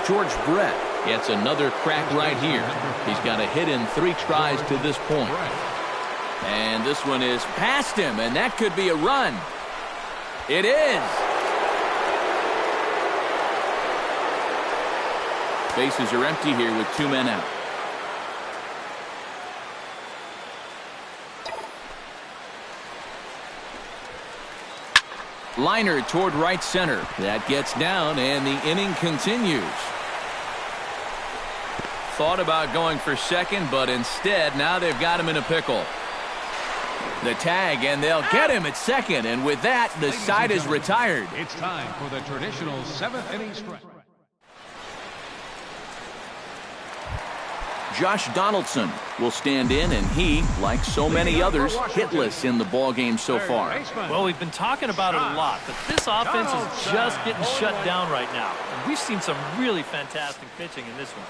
George Brett gets another crack right here. He's got a hit in 3 tries to this point. And this one is past him, and that could be a run. It is. Bases are empty here with 2 men out. Liner toward right center. That gets down, and the inning continues. Thought about going for second, but instead, now they've got him in a pickle. The tag, and they'll get him at second, and with that, the side is retired. It's time for the traditional 7th inning stretch. Josh Donaldson will stand in, and he, like so many others, hitless in the ballgame so far. Well, we've been talking about it a lot, but this offense is just getting shut down right now. And we've seen some really fantastic pitching in this one.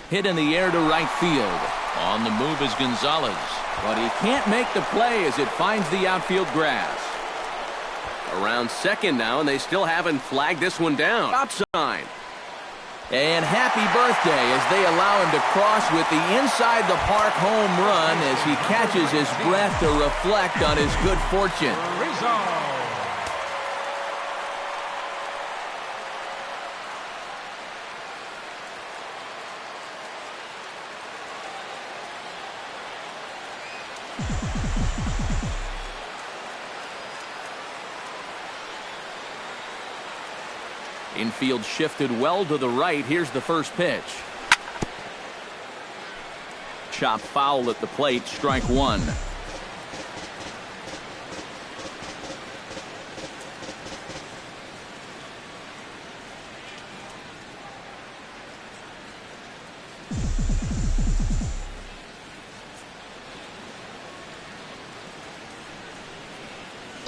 Hit in the air to right field. On the move is Gonzalez, but he can't make the play as it finds the outfield grass. Around second now, and they still haven't flagged this one down. Stop sign. And happy birthday as they allow him to cross with the inside the park home run as he catches his breath to reflect on his good fortune. Infield shifted well to the right. Here's the first pitch. Chopped foul at the plate. Strike 1.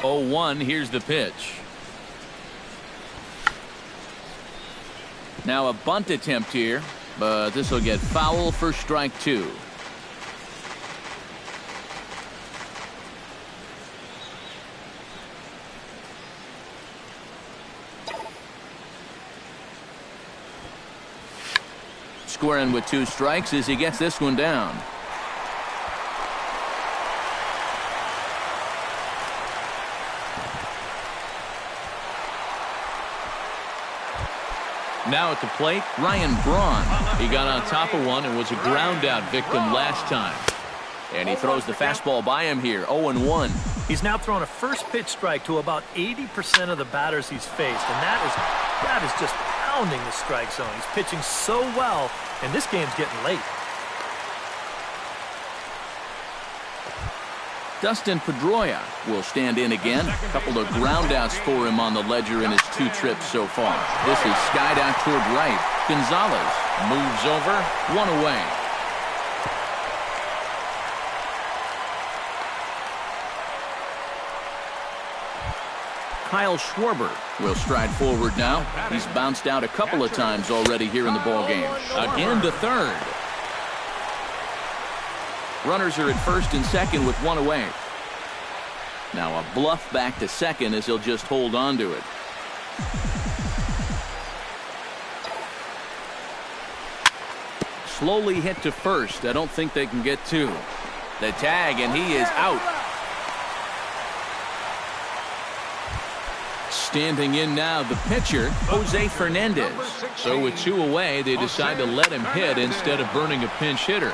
Oh, 1. Here's the pitch. Now a bunt attempt here, but this will get foul for strike 2. Squaring with 2 strikes as he gets this one down. Now at the plate, Ryan Braun. He got on top of one and was a ground out victim last time. And he throws the fastball by him here, 0-1. He's now thrown a first pitch strike to about 80% of the batters he's faced, and that is just pounding the strike zone. He's pitching so well, and this game's getting late. Dustin Pedroia will stand in again. A couple of groundouts for him on the ledger in his 2 trips so far. This is skied out toward right. Gonzalez moves over, 1 away. Kyle Schwarber will stride forward now. He's bounced out a couple of times already here in the ballgame. Again to third. Runners are at first and second with 1 away. Now a bluff back to second as he'll just hold on to it. slowly hit to first. I don't think they can get two. The tag, and he is out. Standing in now, the pitcher, Jose Fernandez. So with two away, they decide to let him hit instead of burning a pinch hitter.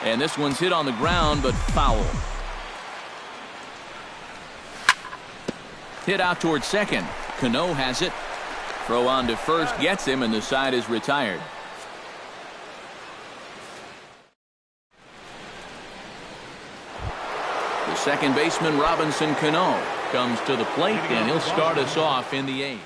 And this one's hit on the ground, but foul. Hit out towards second. Cano has it. Throw on to first gets him, and the side is retired. The second baseman, Robinson Cano, comes to the plate, and he'll start us off in the eighth.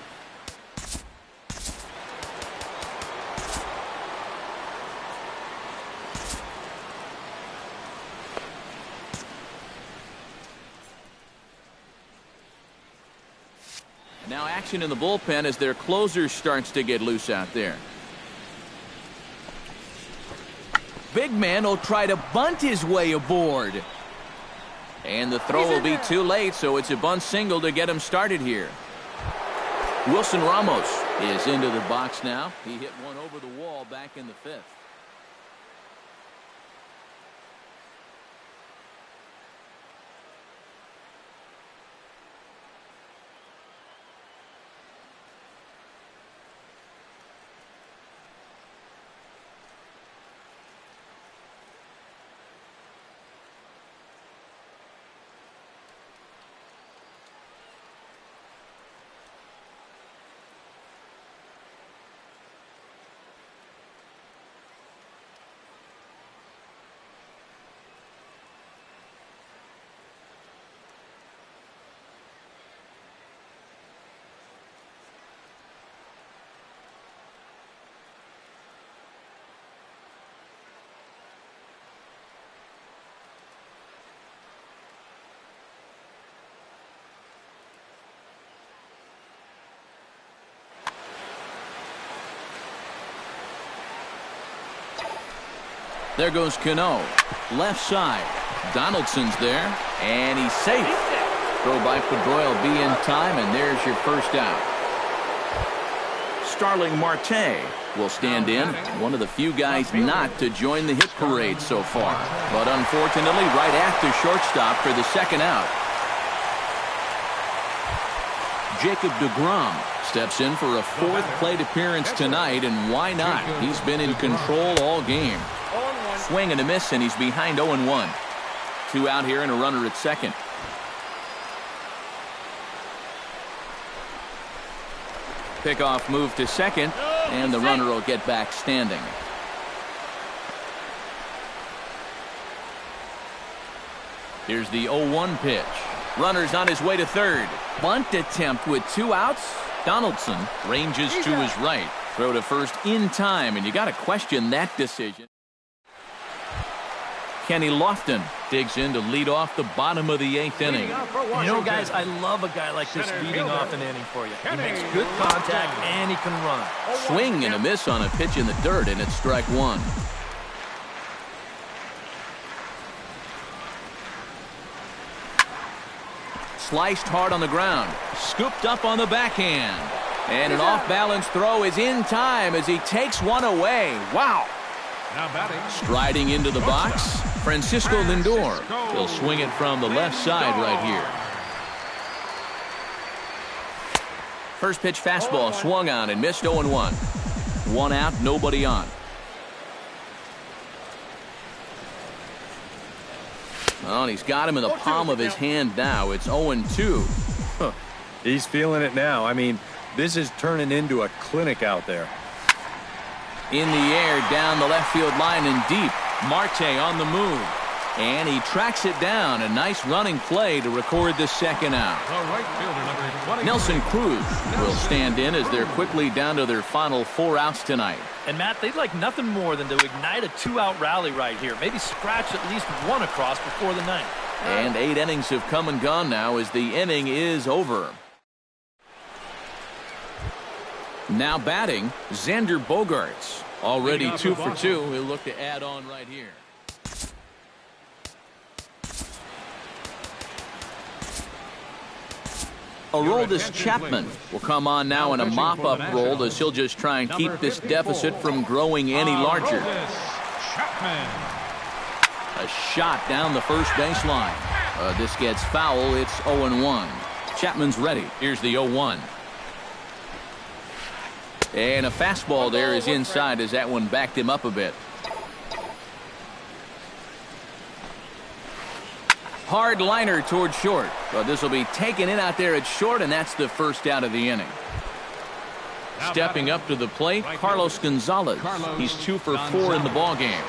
Now action in the bullpen as their closer starts to get loose out there. Big man will try to bunt his way aboard. And the throw will be too late, so it's a bunt single to get him started here. Wilson Ramos is into the box now. He hit one over the wall back in the fifth. There goes Cano. Left side. Donaldson's there. And he's safe. Throw by Pedroia will be in time, and there's your first out. Starling Marte will stand in. One of the few guys not to join the hit parade so far. But unfortunately, right at the shortstop for the second out. Jacob deGrom steps in for a fourth plate appearance tonight, and why not? He's been in control all game. Swing and a miss, and he's behind 0-1. Two out here and a runner at second. Pickoff move to second, and the runner will get back standing. Here's the 0-1 pitch. Runner's on his way to third. Bunt attempt with two outs. Donaldson ranges to his right. Throw to first in time, and you got to question that decision. Kenny Lofton digs in to lead off the bottom of the eighth inning. You know, guys, I love a guy like this leading off an inning for you. He makes good contact, and he can run. Swing and a miss on a pitch in the dirt, and it's strike one. Sliced hard on the ground. Scooped up on the backhand. And an off-balance throw is in time as he takes one away. Wow. Now batting. Striding into the box, Francisco Lindor. He'll swing it from the left side right here. First pitch fastball swung on and missed 0-1. One out, nobody on. Well, and he's got him in the palm of his hand now. It's 0-2. Huh. He's feeling it now. I mean, this is turning into a clinic out there. In the air, down the left field line and deep. Marte on the move. And he tracks it down. A nice running play to record the second out. The right fielder, number 20. Nelson Cruz will stand in as they're quickly down to their final 4 outs tonight. And, Matt, they'd like nothing more than to ignite a 2-out rally right here. Maybe scratch at least one across before the ninth. And 8 innings have come and gone now as the inning is over. Now batting, Xander Bogaerts. Already 2 for 2. He'll look to add on right here. Aroldis Chapman will come on now in a mop-up role as he'll just try and keep this deficit from growing any larger. Chapman. A shot down the first baseline. This gets foul. It's 0-1. Chapman's ready. Here's the 0-1. And a fastball there is inside as that one backed him up a bit. Hard liner toward short. But this will be taken in out there at short, and that's the first out of the inning. Stepping up to the plate, Carlos Gonzalez. He's 2 for 4 in the ballgame.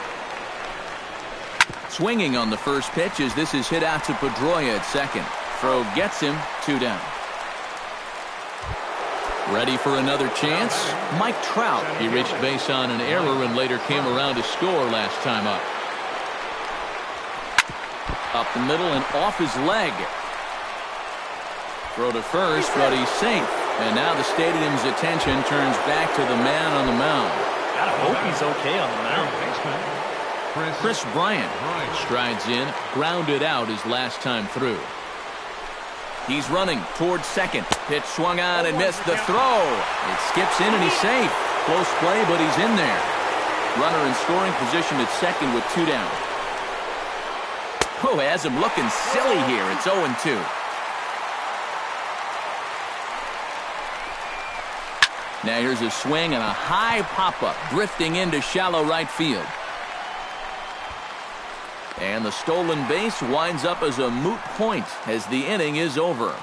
Swinging on the first pitch as this is hit out to Pedroia at second. Throw gets him, 2 down. Ready for another chance? Mike Trout. He reached base on an error and later came around to score last time up. Up the middle and off his leg. Throw to first, but he's safe. And now the stadium's attention turns back to the man on the mound. Gotta hope he's okay on the mound. Chris Bryant strides in, grounded out his last time through. He's running towards second. Pitch swung on and missed the throw. It skips in and he's safe. Close play, but he's in there. Runner in scoring position at second with 2 down. Oh, has him looking silly here. It's 0-2. Now here's a swing and a high pop-up drifting into shallow right field. And the stolen base winds up as a moot point as the inning is over.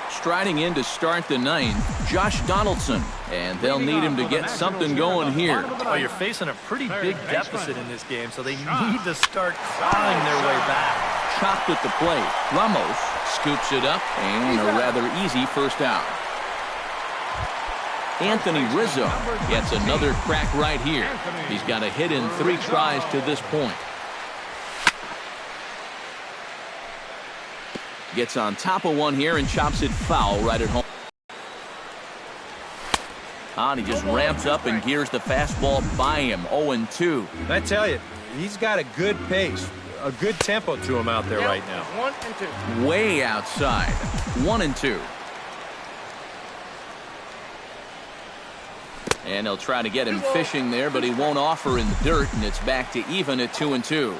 Striding in to start the 9th, Josh Donaldson. And they'll need him to get something going here. Well, you're facing a pretty big deficit in this game, so they need to start clawing their way back. Chopped at the plate. Ramos scoops it up and a rather easy first out. Anthony Rizzo gets another crack right here. He's got a hit in 3 tries to this point. Gets on top of one here and chops it foul right at home. And he just ramps up and gears the fastball by him. 0-2. I tell you, he's got a good pace, a good tempo to him out there right now. 1-2. Way outside. 1-2. And they'll try to get him fishing there, but he won't offer in the dirt, and it's back to even at 2-2.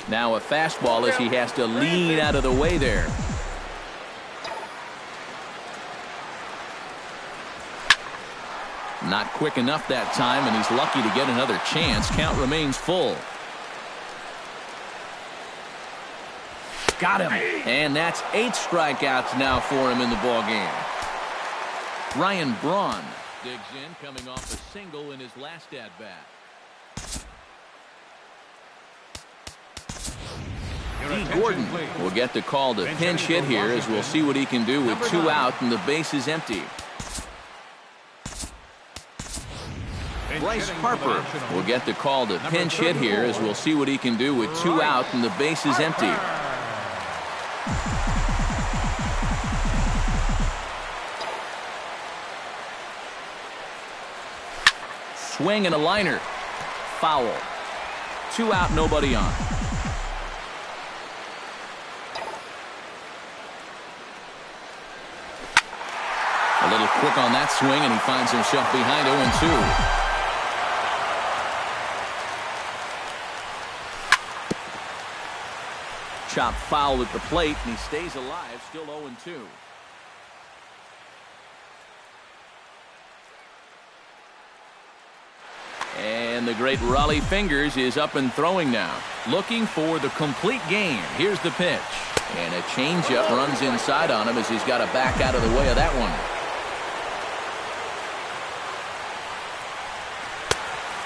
Now a fastball as he has to lean out of the way there. Not quick enough that time, and he's lucky to get another chance. Count remains full. Got him. And that's 8 strikeouts now for him in the ballgame. Ryan Braun digs in, coming off a single in his last at-bat. D. Gordon will get the call to pinch hit here as we'll see what he can do with 2 out and the base is empty. Bryce Harper will get the call to pinch hit here as we'll see what he can do with 2 out and the base is empty. Swing and a liner. Foul. 2 out, nobody on. A little quick on that swing, and he finds himself behind 0-2. Chop foul at the plate, and he stays alive, still 0-2. And the great Raleigh Fingers is up and throwing now. Looking for the complete game. Here's the pitch. And a changeup runs inside on him as he's got to back out of the way of that one.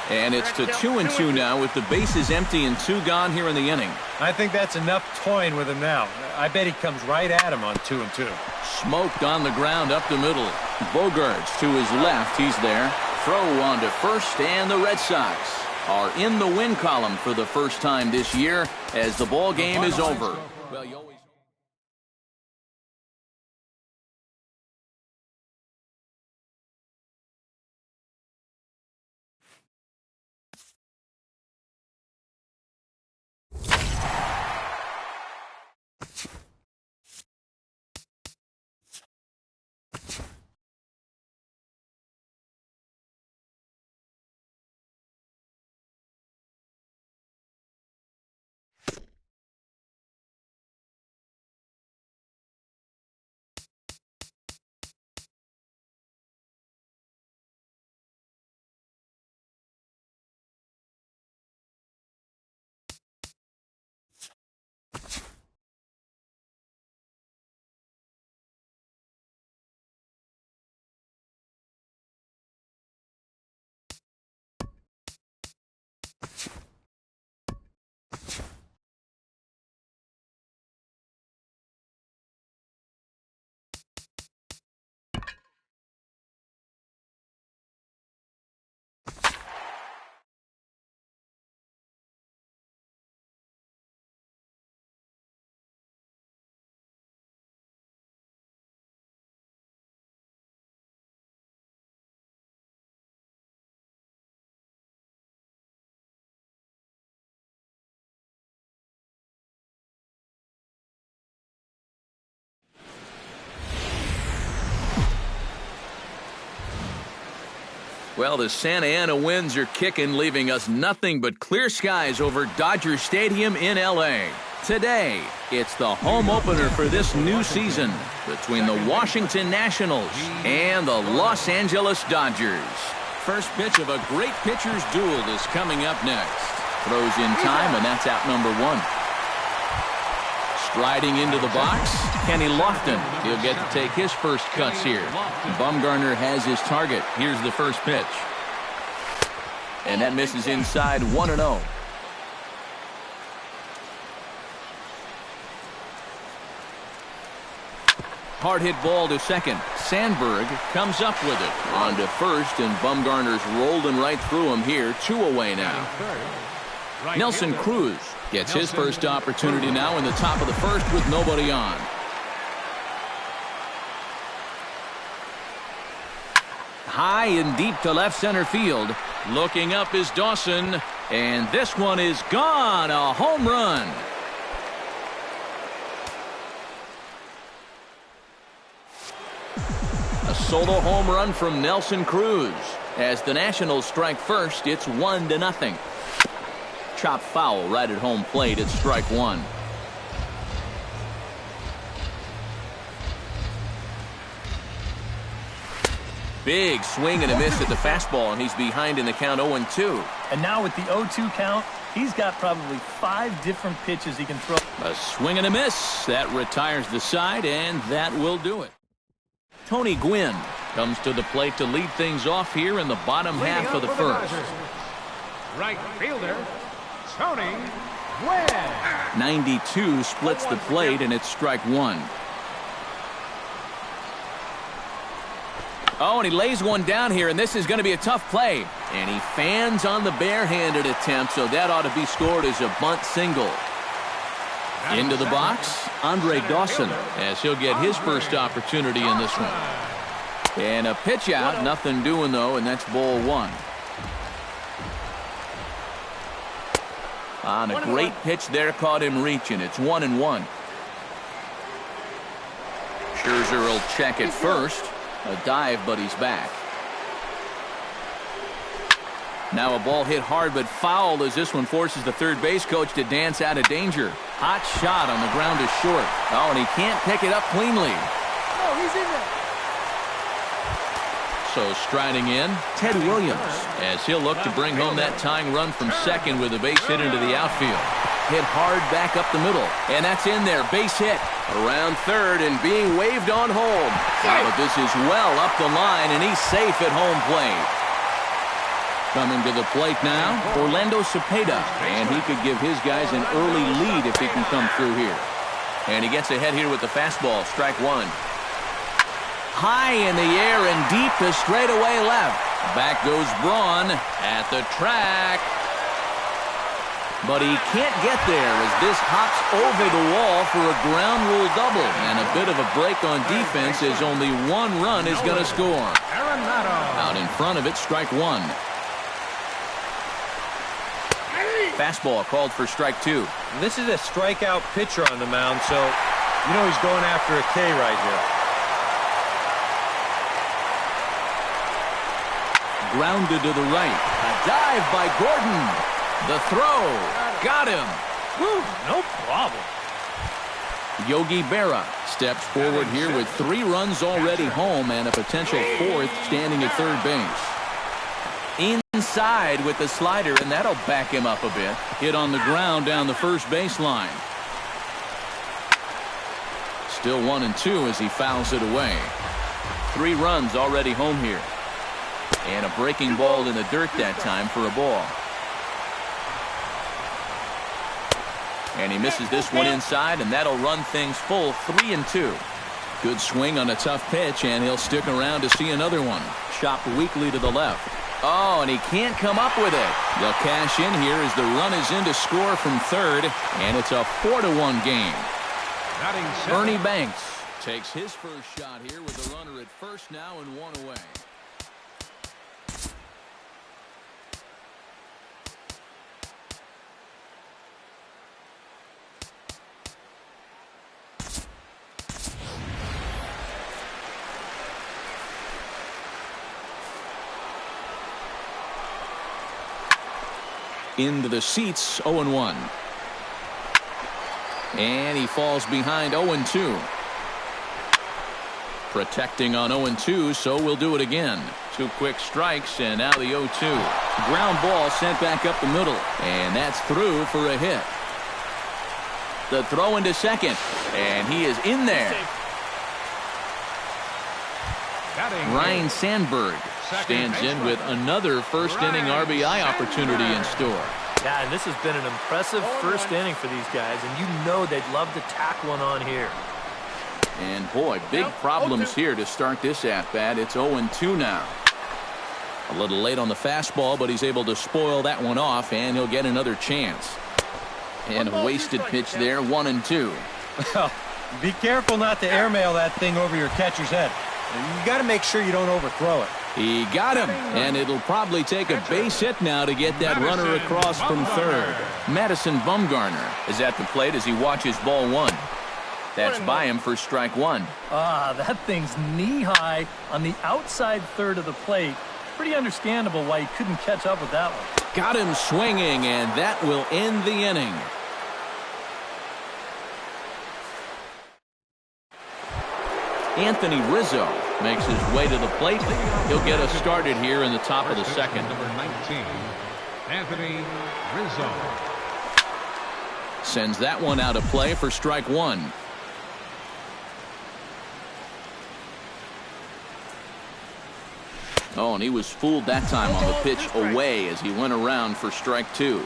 And it's to 2-2 now with the bases empty and 2 gone here in the inning. I think that's enough toying with him now. I bet he comes right at him on 2-2. Smoked on the ground up the middle. Bogarts to his left. He's there. Throw on to first, and the Red Sox are in the win column for the first time this year as the ball game is over. Well, Well, the Santa Ana winds are kicking, leaving us nothing but clear skies over Dodger Stadium in L.A. Today, it's the home opener for this new season between the Washington Nationals and the Los Angeles Dodgers. First pitch of a great pitcher's duel is coming up next. Throws in time, and that's out number one. Striding into the box, Kenny Lofton. He'll get to take his first cuts here. Bumgarner has his target. Here's the first pitch. And that misses inside 1-0. Hard hit ball to second. Sandberg comes up with it. On to first, and Bumgarner's rolling right through him here. 2 away now. Nelson Cruz gets his first opportunity now in the top of the first with nobody on. High and deep to left center field. Looking up is Dawson, and this one is gone. A home run. A solo home run from Nelson Cruz. As the Nationals strike first, it's 1-0. Chop foul right at home plate. It's strike one. Big swing and a miss at the fastball, and he's behind in the count 0-2. And now with the 0-2 count, he's got probably 5 different pitches he can throw. A swing and a miss. That retires the side, and that will do it. Tony Gwynn comes to the plate to lead things off here in the bottom half of the first. Right fielder, Tony Gwynn. 92 splits the plate, and it's strike one. Oh, and he lays one down here, and this is going to be a tough play. And he fans on the barehanded attempt, so that ought to be scored as a bunt single. Into the box, Andre Dawson, as he'll get his first opportunity in this one. And a pitch out, nothing doing though, and that's ball one. On a great pitch there, caught him reaching. It's 1-1. Scherzer will check it first. A dive, but he's back. Now a ball hit hard but foul as this one forces the third base coach to dance out of danger. Hot shot on the ground is short. Oh, and he can't pick it up cleanly. Oh, he's in there. So striding in, Ted Williams, as he'll look to bring home that tying run from second with a base hit into the outfield. Hit hard back up the middle, and that's in there. Base hit around third and being waved on home. But this is well up the line, and he's safe at home plate. Coming to the plate now, Orlando Cepeda, and he could give his guys an early lead if he can come through here. And he gets ahead here with the fastball, strike one. High in the air and deep to straightaway left. Back goes Braun at the track. But he can't get there as this hops over the wall for a ground rule double. And a bit of a break on defense as only one run is going to score. Out in front of it, strike one. Fastball called for strike two. This is a strikeout pitcher on the mound, so you know he's going after a K right here. Grounded to the right. A dive by Gordon. The throw. Got him. Woo, no problem. Yogi Berra steps forward here with 3 runs already home and a potential 4th standing at third base. Inside with the slider, and that'll back him up a bit. Hit on the ground down the first baseline. Still 1-2 as he fouls it away. 3 runs already home here. And a breaking ball in the dirt that time for a ball. And he misses this one inside, and that'll run things full 3-2. Good swing on a tough pitch, and he'll stick around to see another one. Chopped weakly to the left. Oh, and he can't come up with it. They'll cash in here as the run is in to score from third, and it's a 4-1 game. Ernie Banks takes his first shot here with the runner at first now and 1 away. into the seats. 0-1. And he falls behind 0-2. Protecting on 0-2, so we'll do it again. 2 quick strikes, and now the 0-2. Ground ball sent back up the middle, and that's through for a hit. The throw into second, and he is in there. Ryan Sandberg stands in with another first-inning RBI opportunity in store. Yeah, and this has been an impressive first inning for these guys, and you know they'd love to tack one on here. And boy, big problems here to start this at-bat. It's 0-2 now. A little late on the fastball, but he's able to spoil that one off, and he'll get another chance. And a wasted pitch there, 1-2. Well, be careful not to airmail that thing over your catcher's head. You got to make sure you don't overthrow it. He got him, and it'll probably take a base hit now to get that runner across from third. Madison Bumgarner is at the plate as he watches ball 1. That's by him for strike 1. That thing's knee-high on the outside third of the plate. Pretty understandable why he couldn't catch up with that one. Got him swinging, and that will end the inning. Anthony Rizzo makes his way to the plate. He'll get us started here in the top of the second. Number 19, Anthony Rizzo. Sends that one out of play for strike 1. Oh, and he was fooled that time on the pitch away as he went around for strike 2.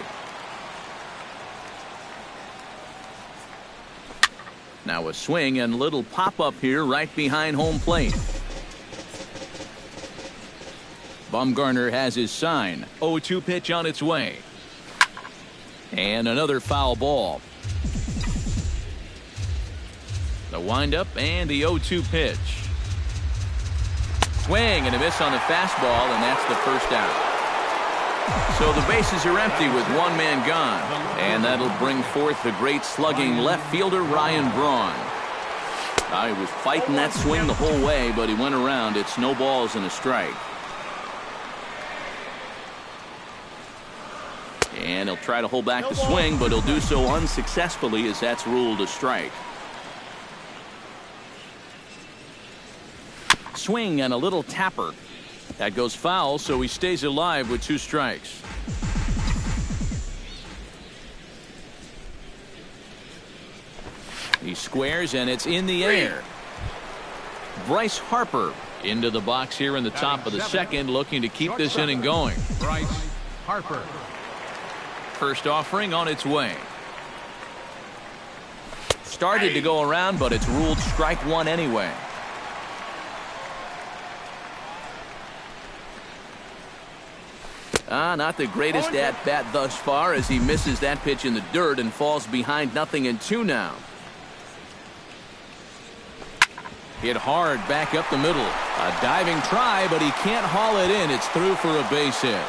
Now a swing and little pop-up here right behind home plate. Bumgarner has his sign. 0-2 pitch on its way. And another foul ball. The windup and the 0-2 pitch. Swing and a miss on the fastball, and that's the first out. So the bases are empty with one man gone, and that'll bring forth the great slugging left fielder Ryan Braun. He was fighting that swing the whole way, but he went around. It's no balls and a strike. And he'll try to hold back the swing, but he'll do so unsuccessfully as that's ruled a strike. Swing and a little tapper. That goes foul, so he stays alive with 2 strikes. He squares, and it's in the air. Bryce Harper into the box here in the top of the second, looking to keep this inning going. Bryce Harper. First offering on its way. Started to go around, but it's ruled strike 1 anyway. Not the greatest at-bat thus far as he misses that pitch in the dirt and falls behind 0-2 now. Hit hard back up the middle. A diving try, but he can't haul it in. It's through for a base hit.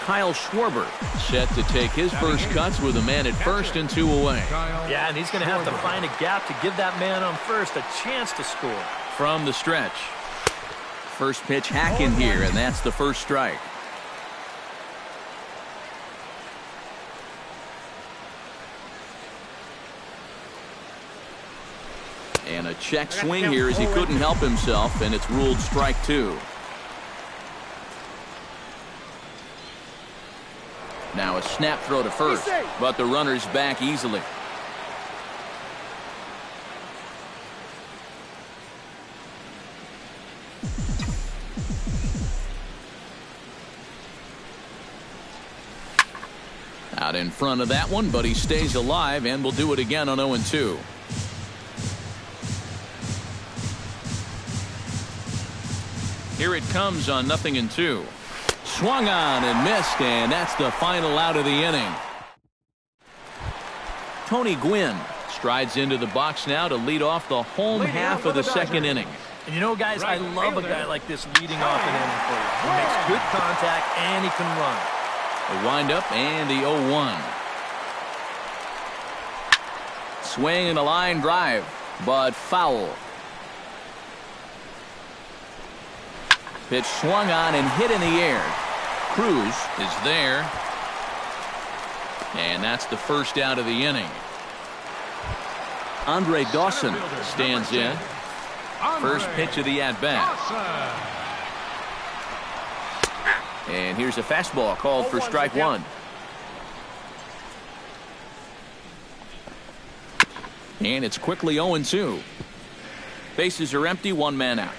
Kyle Schwarber set to take his first cuts with a man at first and 2 away. Yeah, and he's going to have to find a gap to give that man on first a chance to score. From the stretch. First pitch hack in here, and that's the first strike. And a check swing here as he couldn't help himself, and it's ruled strike 2. Now a snap throw to first, but the runner's back easily. Out in front of that one, but he stays alive and will do it again on 0-2. Here it comes on 0-2. Swung on and missed, and that's the final out of the inning. Tony Gwynn strides into the box now to lead off the home half of the second inning. And you know, guys, I love a guy like this leading off an inning for you. He makes good contact and he can run. A windup and the 0-1. Swing and a line drive, but foul. Pitch swung on and hit in the air. Cruz is there. And that's the first out of the inning. Andre Dawson stands in. First pitch of the at-bat. And here's a fastball called for strike one. And it's quickly 0-2. Bases are empty, one man out.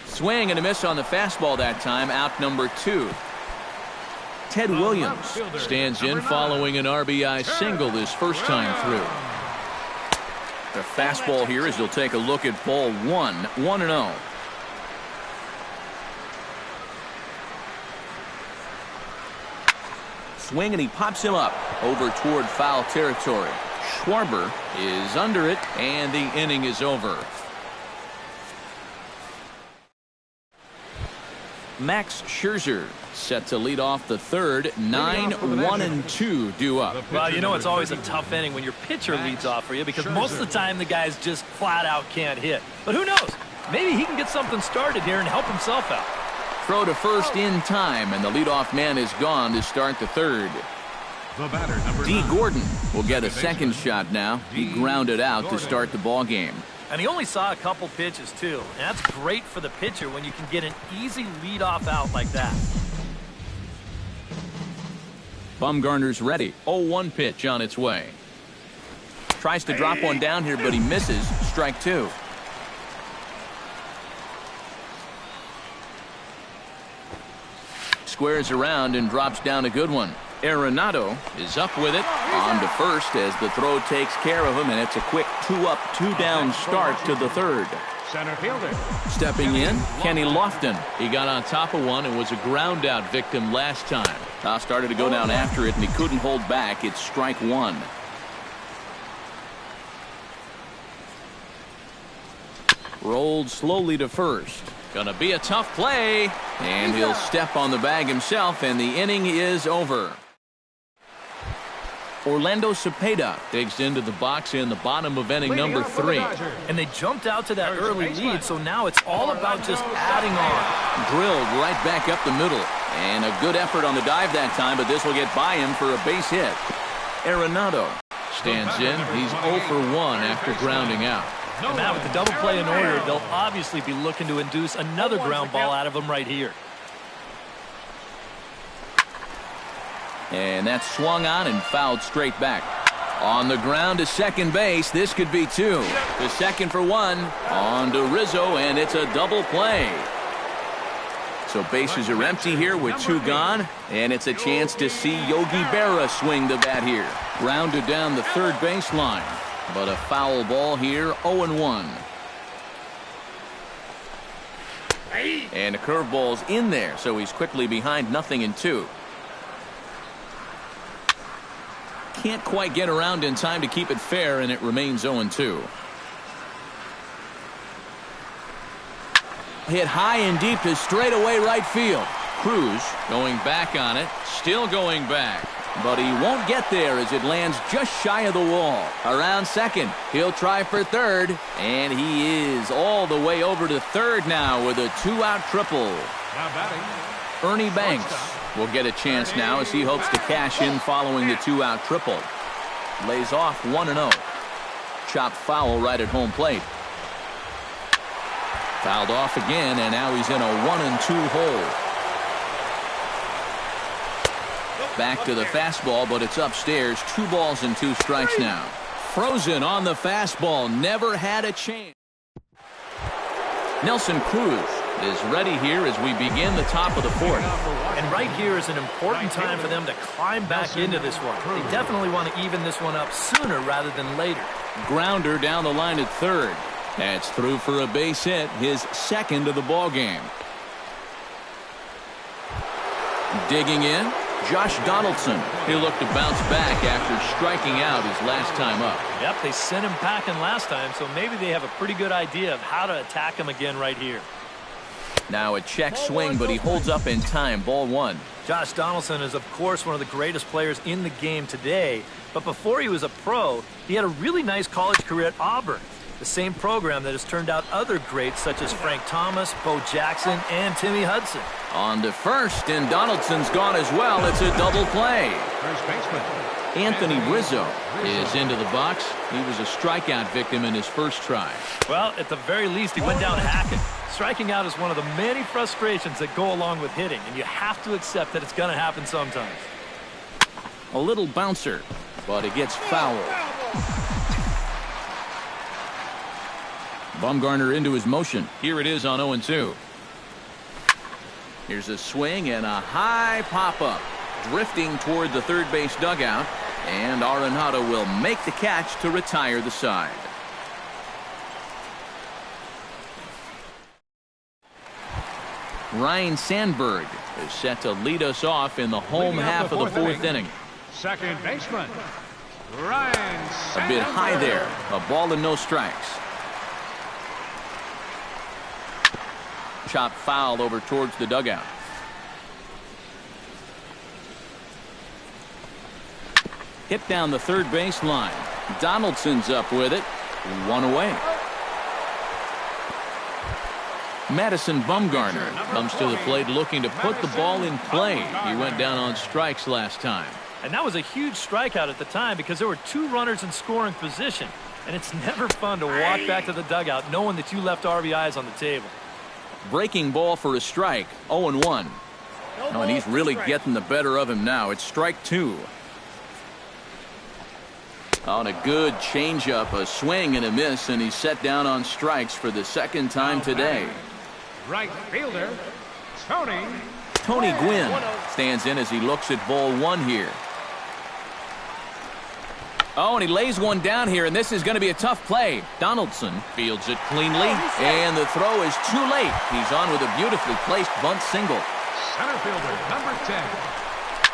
Swing and a miss on the fastball that time, out number 2. Ted Williams stands in following an RBI single this first time through. The fastball here as he'll take a look at ball 1, 1-0. Swing and he pops him up over toward foul territory. Schwarber is under it and the inning is over. Max Scherzer set to lead off the third. 9-1-2 due up. Well, you know it's always a tough inning when your pitcher leads off for you because most of the time the guys just flat out can't hit. But who knows? Maybe he can get something started here and help himself out. Throw to first in time, and the leadoff man is gone to start the third. The batter, number D. 9. Gordon will get a second shot now. He grounded out to start the ball game. And he only saw a couple pitches, too. And that's great for the pitcher when you can get an easy leadoff out like that. Bumgarner's ready. 0-1 pitch on its way. Tries to drop one down here, but he misses. Strike 2. Squares around and drops down a good one. Arenado is up with it. On to first as the throw takes care of him, and it's a quick 2-up, 2-down start to the third. Center fielder. Stepping in, Kenny Lofton. He got on top of one and was a ground-out victim last time. Toss started to go down after it, and he couldn't hold back. It's strike 1. Rolled slowly to first. Gonna be a tough play, and he'll step on the bag himself, and the inning is over. Orlando Cepeda digs into the box in the bottom of inning number 3. And they jumped out to that early lead, so now it's all about just adding on. Drilled right back up the middle, and a good effort on the dive that time, but this will get by him for a base hit. Arenado stands in. He's 0 for 1 after grounding out. And now with the double play in order, they'll obviously be looking to induce another ground ball out of him right here. And that's swung on and fouled straight back. On the ground to second base. This could be 2. The second for 1. On to Rizzo, and it's a double play. So bases are empty here with 2 gone, and it's a chance to see Yogi Berra swing the bat here. Grounded down the third baseline. But a foul ball here, 0-1. And a curveball's in there, so he's quickly behind 0-2. Can't quite get around in time to keep it fair, and it remains 0-2. Hit high and deep to straightaway right field. Cruz going back on it, still going back. But he won't get there as it lands just shy of the wall. Around second, he'll try for third, and he is all the way over to third now with a 2-out triple. Now batting. Ernie Banks will get a chance now as he hopes to cash in following the 2-out triple. Lays off 1-0. Chopped foul right at home plate. Fouled off again, and now he's in a 1-2 hole. Back to the fastball, but it's upstairs. 2 balls and 2 strikes now. Frozen on the fastball. Never had a chance. Nelson Cruz is ready here as we begin the top of the 4th. And right here is an important time for them to climb back into this one. They definitely want to even this one up sooner rather than later. Grounder down the line at third. That's through for a base hit, his second of the ball game. Digging in, Josh Donaldson. He'll look to bounce back after striking out his last time up. Yep, they sent him packing last time, so maybe they have a pretty good idea of how to attack him again right here. Now a check swing, but he holds up in time. Ball 1. Josh Donaldson is, of course, one of the greatest players in the game today. But before he was a pro, he had a really nice college career at Auburn. The same program that has turned out other greats such as Frank Thomas, Bo Jackson, and Timmy Hudson. On to first, and Donaldson's gone as well. It's a double play. First baseman. Anthony Rizzo is into the box. He was a strikeout victim in his first try. Well, at the very least, he went down hacking. Striking out is one of the many frustrations that go along with hitting, and you have to accept that it's going to happen sometimes. A little bouncer, but it gets fouled. Bumgarner into his motion. Here it is on 0-2. Here's a swing and a high pop-up. Drifting toward the third base dugout, and Arenado will make the catch to retire the side. Ryan Sandberg is set to lead us off in the home half of the fourth inning. Second baseman. Ryan A bit high there. A ball and no strikes. Chop foul over towards the dugout. Hit down the third base line. Donaldson's up with it. One away. Madison Bumgarner comes to the plate looking to put the ball in play. He went down on strikes last time. And that was a huge strikeout at the time because there were two runners in scoring position. And it's never fun to walk back to the dugout knowing that you left RBIs on the table. Breaking ball for a strike. 0-1. Oh, and he's really getting the better of him now. It's strike two. On a good changeup, a swing and a miss, and he's set down on strikes for the second time today. Right fielder, Tony. Tony Gwynn stands in as he looks at ball one here. Oh, and he lays one down here, and this is going to be a tough play. Donaldson fields it cleanly, and the throw is too late. He's on with a beautifully placed bunt single. Center fielder, number 10,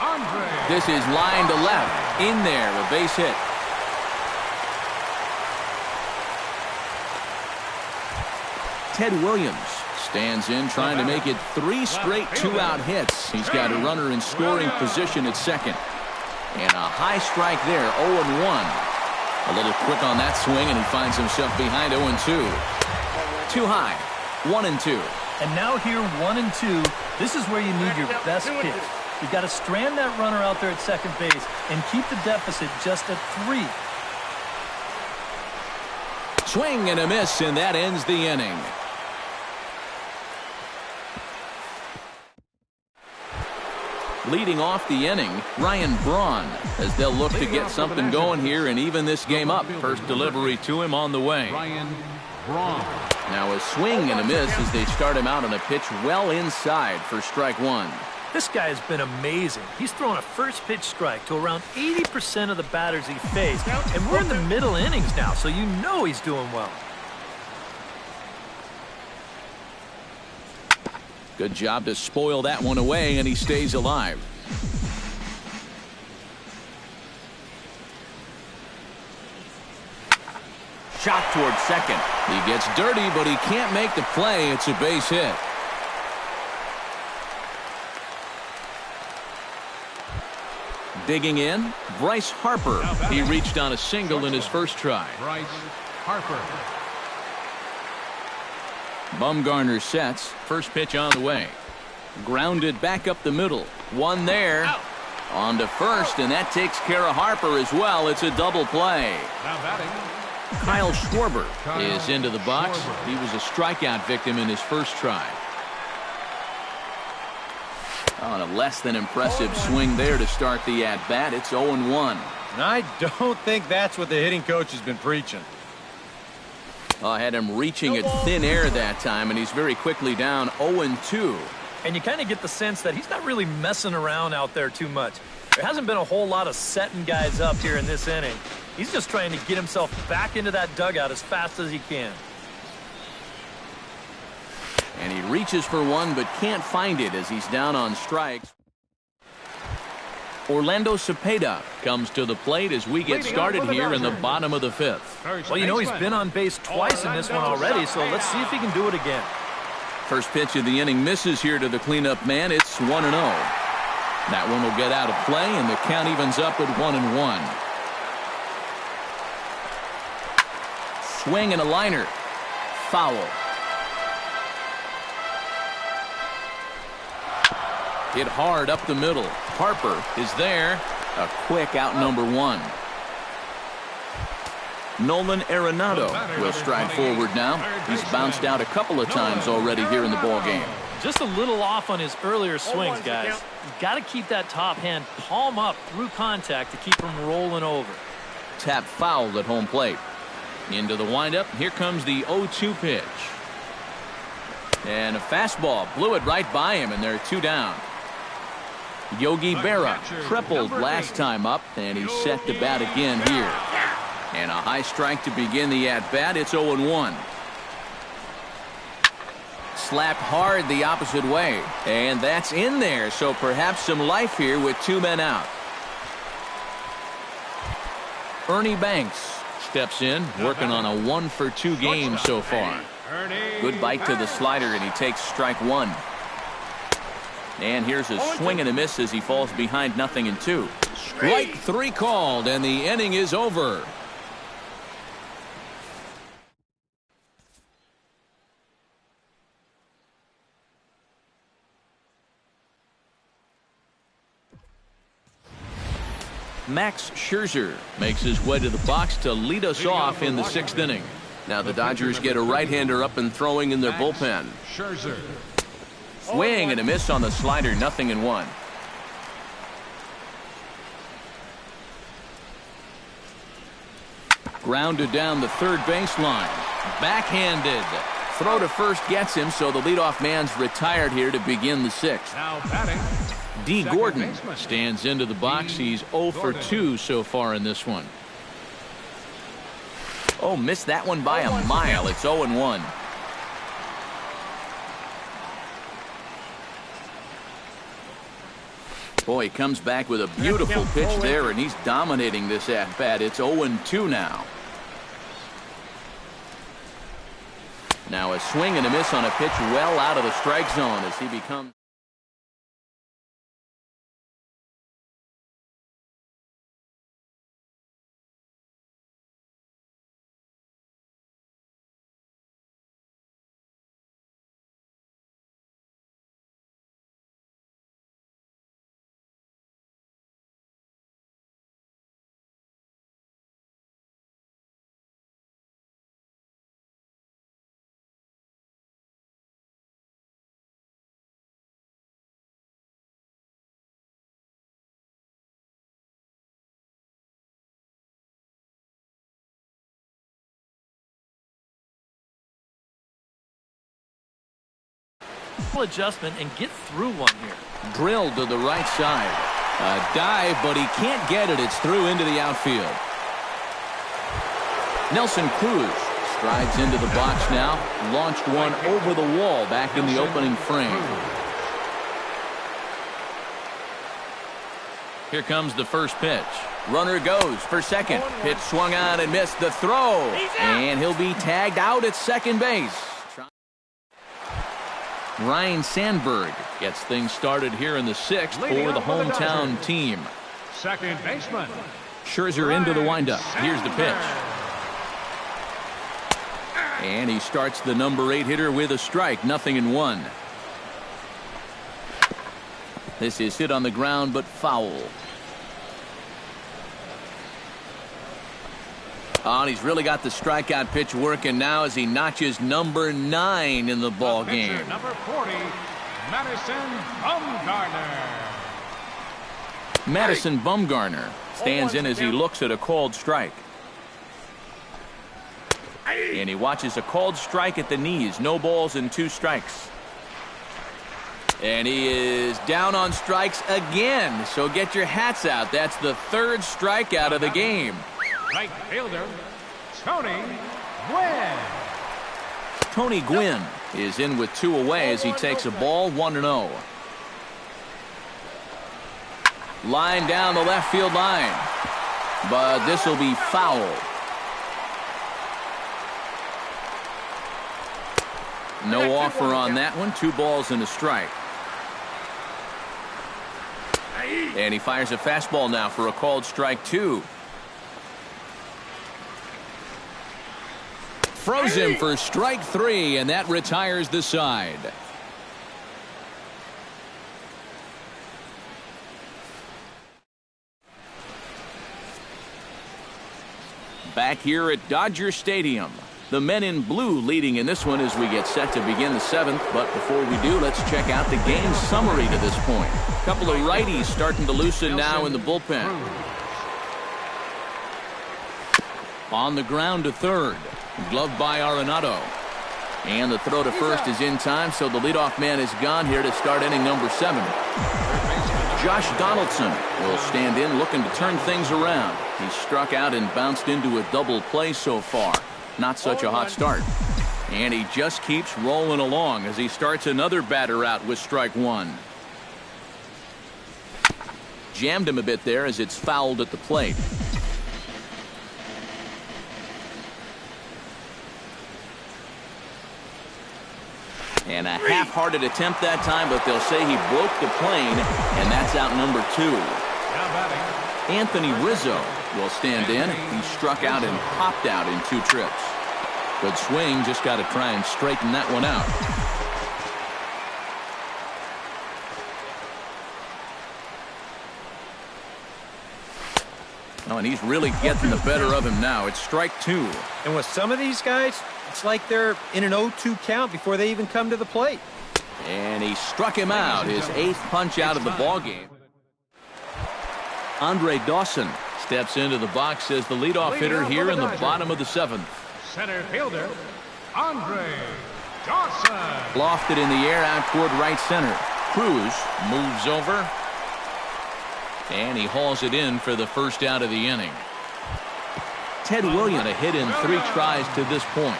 Andre. This is line to left. In there, a base hit. Ted Williams stands in trying to make it 3 straight 2-out hits. He's got a runner in scoring position at second. And a high strike there, 0-1. A little quick on that swing, and he finds himself behind 0-2. Too high, 1-2. And now here, 1-2. This is where you need your best pitch. You've got to strand that runner out there at second base and keep the deficit just at 3. Swing and a miss, and that ends the inning. Leading off the inning, Ryan Braun, as they'll look to get something going here and even this game up. First delivery to him on the way. Ryan Braun. Now a swing and a miss as they start him out on a pitch well inside for strike one. This guy has been amazing. He's thrown a first pitch strike to around 80% of the batters he faced. And we're in the middle innings now, so you know he's doing well. Good job to spoil that one away, and he stays alive. Shot towards second. He gets dirty, but he can't make the play. It's a base hit. Digging in, Bryce Harper. He reached on a single in his first try. Bryce Harper. Bumgarner sets. First pitch on the way. Grounded back up the middle. One there. On to first, and that takes care of Harper as well. It's a double play. Now batting, Kyle Schwarber is into the box. He was a strikeout victim in his first try. On a less than impressive swing there to start the at-bat. It's 0-1. And I don't think that's what the hitting coach has been preaching. I had him reaching at thin air that time, and he's very quickly down 0-2. And you kind of get the sense that he's not really messing around out there too much. There hasn't been a whole lot of setting guys up here in this inning. He's just trying to get himself back into that dugout as fast as he can. And he reaches for one but can't find it as he's down on strikes. Orlando Cepeda comes to the plate as we get started here in the bottom of the fifth. Well, you know, he's been on base twice in this one already, so let's see if he can do it again. First pitch of the inning misses here to the cleanup man. It's 1-0. That one will get out of play, and the count evens up at 1-1. swing and a liner. Foul. Hit hard up the middle. Harper is there. A quick out number one. Nolan Arenado will stride forward now. He's bounced out a couple of times already here in the ball game. Just a little off on his earlier swings, guys. You've got to keep that top hand palm up through contact to keep him rolling over. Tap foul at home plate. Into the windup. Here comes the 0-2 pitch. And a fastball. Blew it right by him, and they're two down. Yogi Berra tripled last time up, and he's set to bat again here. And a high strike to begin the at-bat. It's 0-1. Slapped hard the opposite way. And that's in there, so perhaps some life here with two men out. Ernie Banks steps in, working on a 1-for-2 game so far. Good bite to the slider, and he takes strike one. And here's a swing and a miss as he falls behind 0-2. Strike three called, and the inning is over. Max Scherzer makes his way to the box to lead us off in the 6th inning. Now the Dodgers get a right-hander up and throwing in their bullpen. Scherzer. Swing and a miss on the slider, 0-1. Grounded down the third baseline. Backhanded. Throw to first gets him, so the leadoff man's retired here to begin the 6th. Now batting. D. Gordon stands into the box. He's 0-for-2 so far in this one. Oh, missed that one by a mile. It's 0-1. Boy, he comes back with a beautiful pitch there, and he's dominating this at-bat. It's 0-2 now. Now a swing and a miss on a pitch well out of the strike zone as he becomes... Adjustment and get through one here. Drilled to the right side. A dive, but he can't get it. It's through into the outfield. Nelson Cruz strides into the box now. Launched one over the wall back in the opening frame. Here comes the first pitch. Runner goes for second. Pitch swung on and missed the throw. And he'll be tagged out at second base. Ryan Sandberg gets things started here in the 6th for the hometown team. Second baseman. Scherzer into the windup. Here's the pitch. And he starts the number 8 hitter with a strike, 0-1. This is hit on the ground, but foul. Oh, and he's really got the strikeout pitch working now as he notches number 9 in the ball game. Number 40, Madison Bumgarner. Madison Bumgarner stands in as he looks at a called strike. And he watches a called strike at the knees. No balls and 2 strikes. And he is down on strikes again. So get your hats out. That's the 3rd strikeout of the game. Right fielder, Tony Gwynn. Tony Gwynn is in with 2 away as he takes a ball, 1-0. Line down the left field line. But this will be foul. No offer on that one. 2 balls and a strike. And he fires a fastball now for a called strike 2. Froze him for strike 3, and that retires the side. Back here at Dodger Stadium. The men in blue leading in this one as we get set to begin the 7th. But before we do, let's check out the game summary to this point. A couple of righties starting to loosen now in the bullpen. On the ground to third. Gloved by Arenado. And the throw to first is in time, so the leadoff man is gone here to start inning number 7. Josh Donaldson will stand in looking to turn things around. He struck out and bounced into a double play so far. Not such a hot start. And he just keeps rolling along as he starts another batter out with strike 1. Jammed him a bit there as it's fouled at the plate. And a half-hearted attempt that time, but they'll say he broke the plane, and that's out number 2. Anthony Rizzo will stand in. He struck out and popped out in 2 trips. Good swing, just got to try and straighten that one out. Oh, and he's really getting the better of him now. It's strike 2. And with some of these guys, it's like they're in an 0-2 count before they even come to the plate. And he struck him out, his 8th punch out of the ballgame. Andre Dawson steps into the box as the leadoff hitter here in the bottom of the 7th. Center fielder, Andre Dawson. Lofted in the air out toward right center. Cruz moves over. And he hauls it in for the first out of the inning. Ted Williams a hit in 3 tries to this point.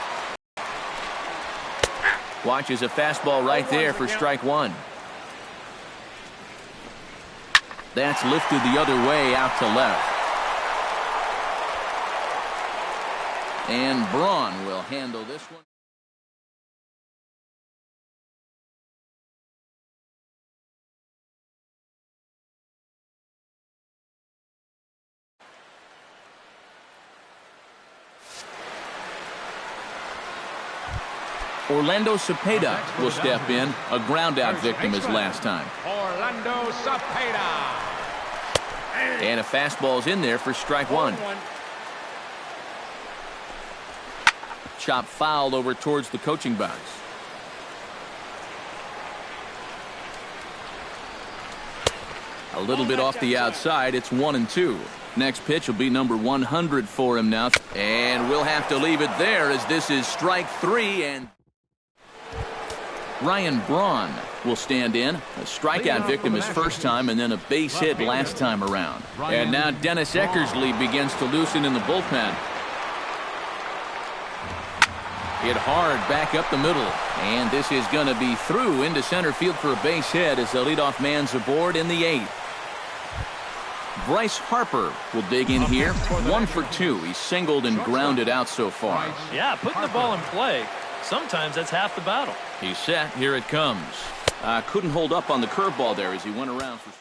Watches a fastball right there for strike 1. That's lifted the other way out to left. And Braun will handle this one. Orlando Cepeda will step in. A ground-out victim his last time. Orlando Cepeda. And a fastball's in there for strike 1. Chop fouled over towards the coaching box. A little bit off the outside. It's 1-2. Next pitch will be number 100 for him now. And we'll have to leave it there as this is strike 3. And Ryan Braun will stand in. A strikeout victim his first time and then a base hit last time around. And now Dennis Eckersley begins to loosen in the bullpen. Hit hard back up the middle. And this is going to be through into center field for a base hit as the leadoff man's aboard in the 8th. Bryce Harper will dig in here. 1 for 2. He's singled and grounded out so far. Yeah, putting the ball in play. Sometimes that's half the battle. He's set. Here it comes. Couldn't hold up on the curveball there as he went around for.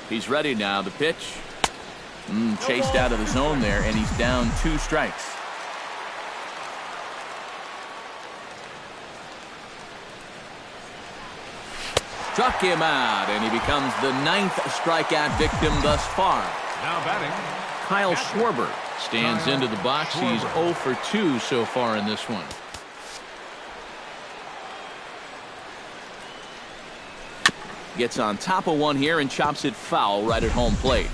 He's ready now. The pitch. Chased out of the zone there, and he's down 2 strikes. Struck him out, and he becomes the 9th strikeout victim thus far. Now batting, Kyle Schwarber stands into the box. He's 0 for 2 so far in this one. Gets on top of one here and chops it foul right at home plate.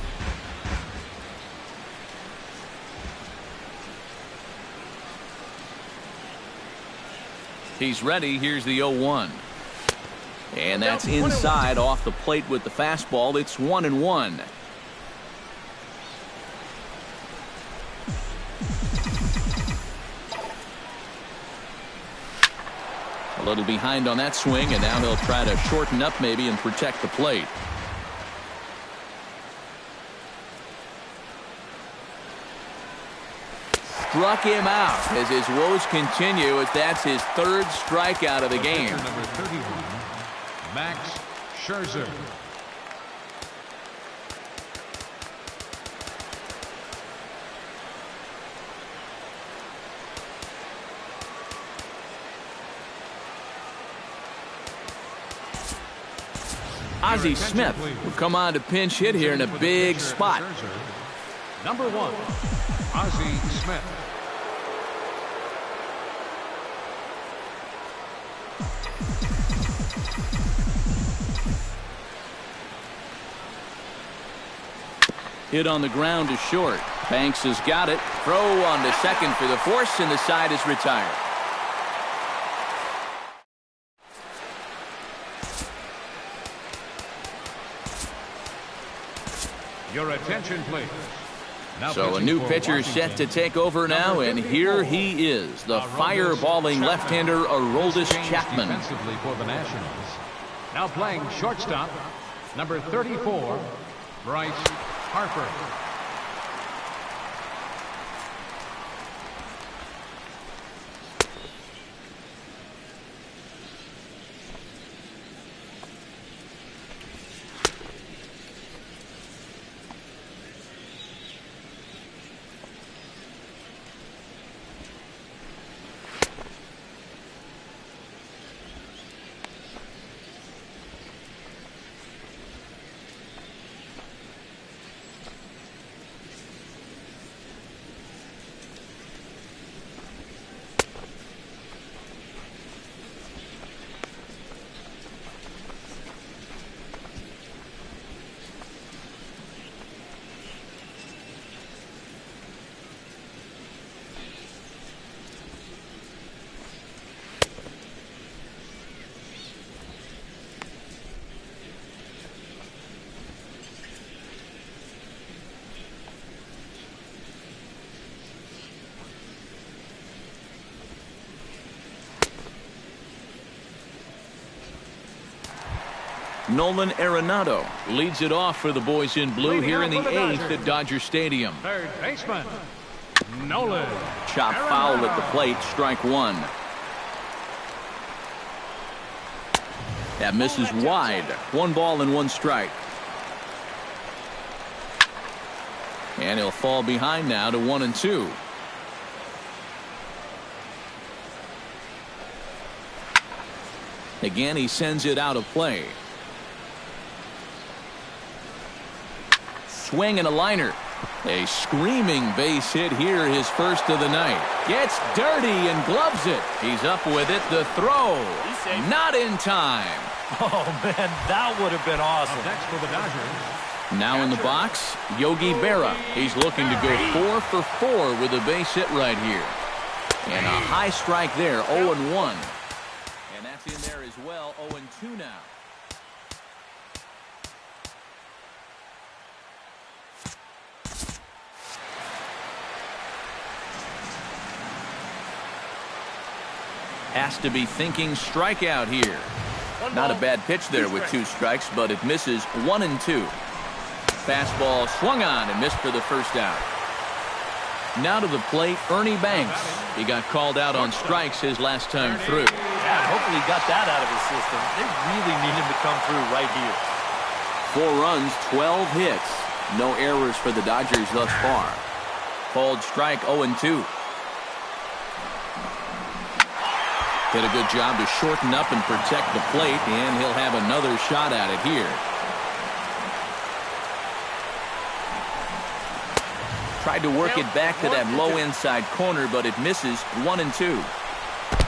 He's ready. Here's the 0-1. And that's inside off the plate with the fastball. It's 1-1. A little behind on that swing, and now he'll try to shorten up maybe and protect the plate. Struck him out as his woes continue, as that's his third strikeout of the game. Number 31, Max Scherzer. Ozzie Smith will come on to pinch hit here in a big spot. Number 1, Ozzie Smith. Hit on the ground is short. Banks has got it. Throw on to second for the force, and the side is retired. Your attention, please. So a new pitcher is set to take over now, and here he is, the fireballing left-hander Aroldis Chapman. Defensively for the Nationals. Now playing shortstop, number 34, Bryce Harper. Nolan Arenado leads it off for the boys in blue here in the 8th at Dodger Stadium. Third baseman, Nolan. Chop foul at the plate, strike one. That misses wide. 1 ball and 1 strike. And he'll fall behind now to 1-2. Again, he sends it out of play. Swing and a liner. A screaming base hit here, his first of the night. Gets dirty and gloves it. He's up with it. The throw. Not in time. Oh, man, that would have been awesome. Next for the Dodgers. Now in the box, Yogi Berra. He's looking to go 4 for 4 with a base hit right here. And a high strike there, 0-1. And that's in there as well, 0-2 now. Has to be thinking strikeout here. Not a bad pitch there with 2 strikes, but it misses 1-2. Fastball swung on and missed for the first out. Now to the plate, Ernie Banks. He got called out on strikes his last time through. Yeah, hopefully he got that out of his system. They really need him to come through right here. 4 runs, 12 hits. No errors for the Dodgers thus far. Called strike, 0-2. Did a good job to shorten up and protect the plate, and he'll have another shot at it here. Tried to work it back to that low inside corner, but it misses 1-2.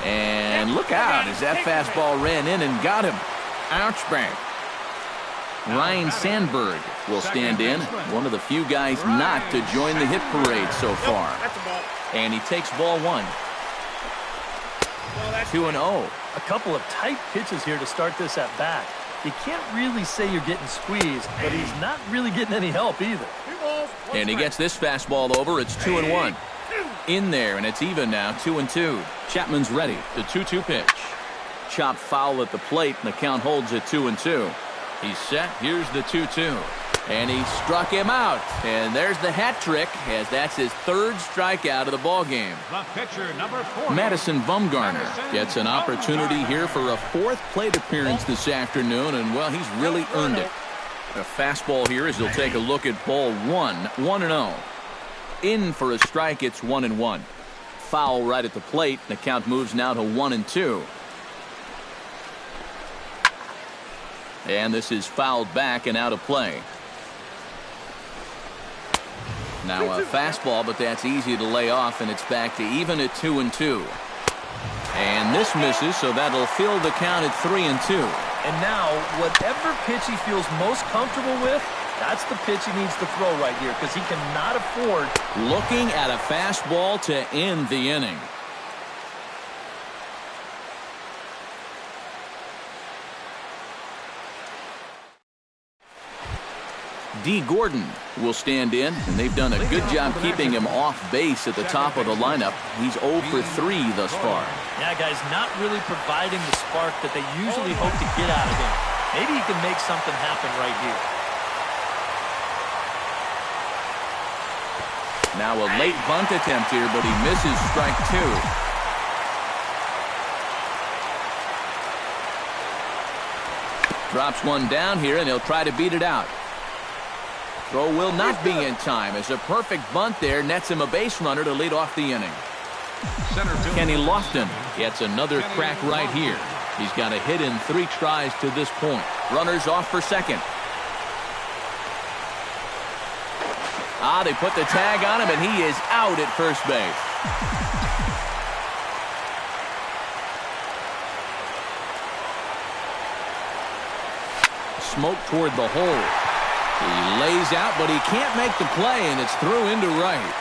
And look out as that fastball ran in and got him. Ouch bang. Ryan Sandberg will stand in, one of the few guys not to join the hit parade so far. And he takes ball 1. 2-0. A couple of tight pitches here to start this at bat. You can't really say you're getting squeezed, but he's not really getting any help either. And he gets this fastball over. It's 2-1. In there, and it's even now, 2-2. Chapman's ready. The 2-2 pitch. Chopped foul at the plate, and the count holds at 2-2. He's set. Here's the 2-2. And he struck him out. And there's the hat trick, as that's his third strikeout of the ball game. The pitcher, number 40. Madison Bumgarner gets an opportunity here for a fourth plate appearance this afternoon, and, well, he's really earned it. A fastball here as he'll take a look at ball 1-0. In for a strike, it's 1-1. Foul right at the plate. The count moves now to 1-2. And this is fouled back and out of play. Now a fastball, but that's easy to lay off, and it's back to even at 2-2. And this misses, so that'll fill the count at 3-2. And now, whatever pitch he feels most comfortable with, that's the pitch he needs to throw right here, because he cannot afford. Looking at a fastball to end the inning. D. Gordon will stand in, and they've done a good job keeping him off base at the top of the lineup. He's 0 for 3 thus far. Yeah, guys, not really providing the spark that they usually hope to get out of him. Maybe he can make something happen right here. Now a late bunt attempt here, but he misses strike 2. Drops one down here, and he'll try to beat it out. Throw will not be in time, as a perfect bunt there nets him a base runner to lead off the inning. Kenny Lofton gets another crack right here. He's got a hit in 3 tries to this point. Runners off for second. They put the tag on him, and he is out at first base. Smoke toward the hole. He lays out, but he can't make the play, and it's through into right.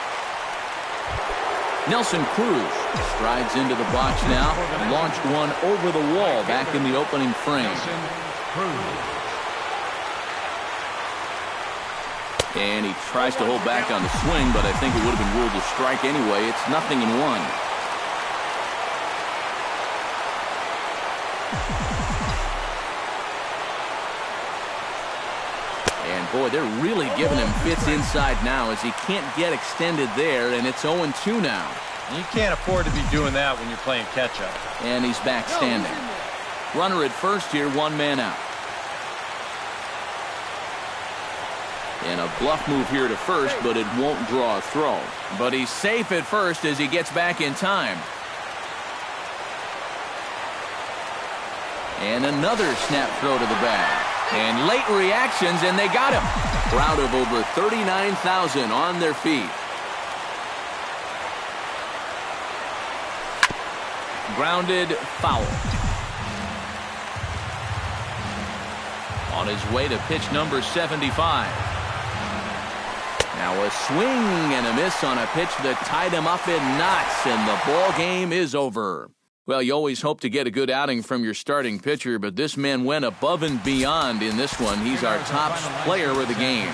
Nelson Cruz strides into the box now and launched one over the wall back in the opening frame. And he tries to hold back on the swing, but I think it would have been ruled a strike anyway. It's 0-1. And boy, they're really giving him fits inside now, as he can't get extended there, and it's 0-2 now. You can't afford to be doing that when you're playing catch-up. And he's back standing. Runner at first here, 1 man out. And a bluff move here to first, but it won't draw a throw. But he's safe at first as he gets back in time. And another snap throw to the bag. And late reactions, and they got him. Crowd of over 39,000 on their feet. Grounded foul. On his way to pitch number 75. Now a swing and a miss on a pitch that tied him up in knots, and the ball game is over. Well, you always hope to get a good outing from your starting pitcher, but this man went above and beyond in this one. He's our top player of the game.